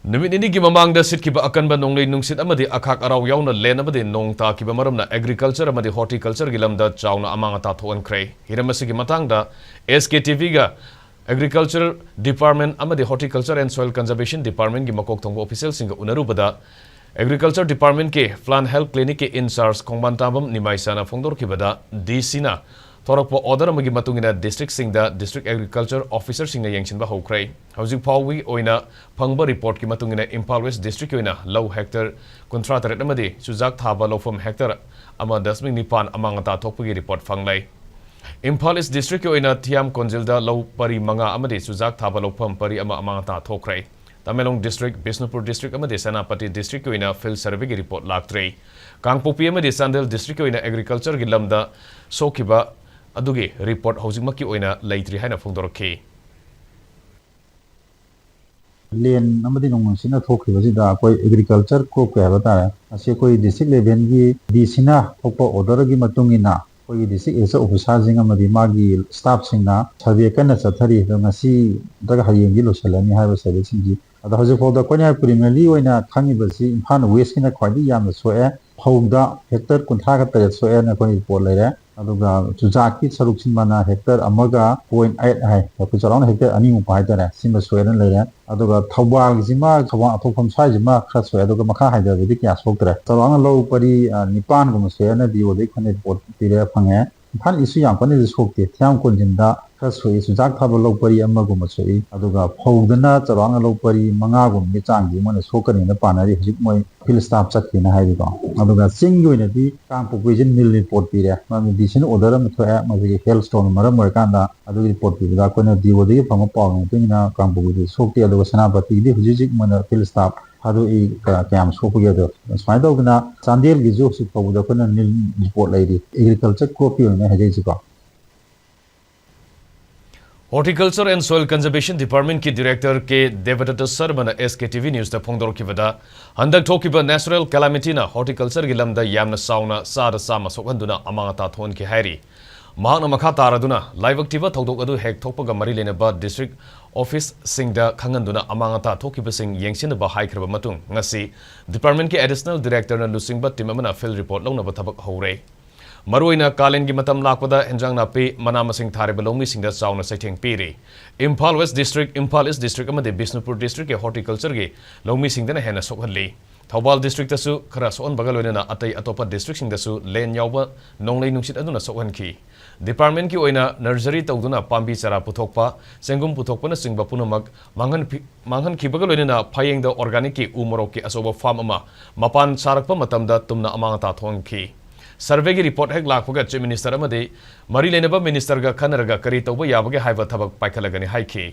Numinini Mamang the Sitkiba Akanba Nonglei Nungsit Amadi Akak Arau Yauna Leinaba Nong Takiba Maramna Agriculture Amadi Horticulture Lamda chaona amang thok-hankhre Hiramasigi Matangda SKTV ga Agriculture Department Amadi Horticulture and Soil Conservation Department gi Makok Tongbo official singa unarubada Agriculture Department ke Plant Health Clinic ke in charge Kongbantabam Nimaisana Fongdor Kibada DC Thorokpo order amagi matungina district singda district agriculture officer singna yengshinba hokrai hojik phawi oina phangba report ki matungina Imphal West district oina low hectare contractor amadi sujak thaba lofam hectare ama 10.9 amangata thokpagi report phanglai Imphal East district oina thiam konjilda low pari manga amadi sujak thaba lofam pari ama amangata thokrai Tamelong district Bisnupur district amadi Senapati district oina field survey ki report laktrei Kangpopi amadi Sandel district oina agriculture ki lamda sokiba Adugi report housing maki oina laitri haina phongdorokhi Len amadi nongsin thokhi basida koi agriculture ko ka bata ase koi district level gi disina thokpa order gi matungina koi district esa officer jinga amadi magi staff singna survey kana chathari ngasi daga hayeng gi losalani haiba survey singi ada hoje foda konya primarily oina khangi basi Imphal West kina khwadi yam soe phogda hectare kuntha ka tare soe na koi report lere aduga chujaki saruksin mana hectare amaga 0.8 hai ko charon hectare ani mu pai tare sima soeran lere aduga thawal jima thawang athokpham sai jima khra soe aduga makha haida bidi kya soktre charon lo pari nipan gum soena dio de khone report tire phange Imphal isu yang pane sokte thiam konjinda khra soe sujak thaba lo pari amagum soe aduga phogdana charon lo pari manga gum ni changji mona sokani na panari hujik moi field staff chatkina hai ko aduga sing yoina di kang population nil report pire mami disin order am thoya magi health stone maram markanda adu report pi da kona diwo de phama paw ngina kang population sokti aduga Senapati di hujik mona field staff hadu I kyam sokugya do smai do gna Sandel gi jo sik paw da kona nil report lai di agriculture crop yoina hajai siko Horticulture and Soil Conservation Department ki Director ke Devadatta Sarmana SKTV News da phongdor kibada handak thokiba natural calamity na horticulture gi lamda yamna sauna sada sama sokhanduna amangata thon ki hairi mahakna makha taraduna live active thodok adu hek thokpaga mari leinaba district office singda khanganduna amangata thokiba sing yengsinaba haikraba matung ngasi department ki additional director na lusingba team amana field report longna ba thabak hore Maruina Kalen gi matam lakpada enjang napi manama sing thare belongi singda sauna saitheng piri Imphal West district Imphal East district amade Bisnupur district ke horticulture ge lomi singdana hena sokhalli Thawbal district tasu khara son bagalona atai atopa district singdasu len yaoba nonglei nungsit aduna sokhanki department ki oina nursery tawduna pambi chara puthokpa sengum puthokpana singba punamak manghan khibagalona phayeng da organic ki umorok ki asoba farm ama mapan sarakpa matamda tumna amangata thongki Survey ki report hek lakpaga Chief Minister amadi mari leinaba minister ga khanaraga kari tawba yabage haiba thabak paikhalagani haiki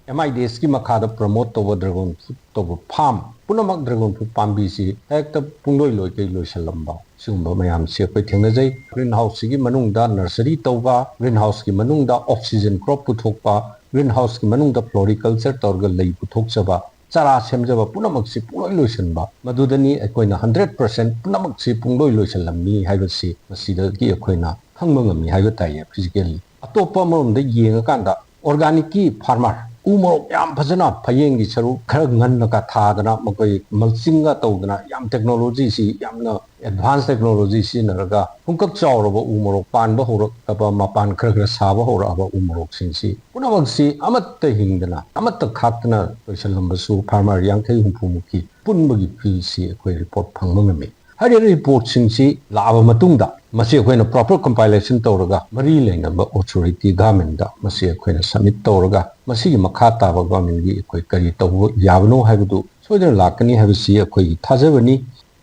MIDS ki makhada promote to dragon fruit to farm punamak dragon fruit pambi si ekta pungloi loi ke loi salamba sumba mayam se koi thengna jai greenhouse ki manung da nursery tawba greenhouse ki manung da oxygen crop puthokpa greenhouse ki manung da floriculture torga lei puthok chaba Chara semjaba punamak si pungloi loisanba madudani akoina 100% punamak si pungloi loisanlamni haibasi masida ki akoina khangma ngami haiba tai physically atopa marom da yenga kanda organic ki farmer umorok yam phajana phayeng gi charu khara ngan ka thadana makoi mulching ga tawdana yam technology si yamna advanced technology si naraga hungkak chawraba umorok panba horok aba mapan khara saba horaba umorok singsi punamak si amatta hingdana amatta khatna loisalambasu farmer yangthai humphumuki punbagi fi si akoi report phangma ngami hari report singsi laba matungda masi akoina proper compilation tawraga mari leinaba authority government da masi akoina submit tawraga masi gi makha taba government gi akoi kari tawbo yabno haibdu soidana lakani haibsi akoi thajabani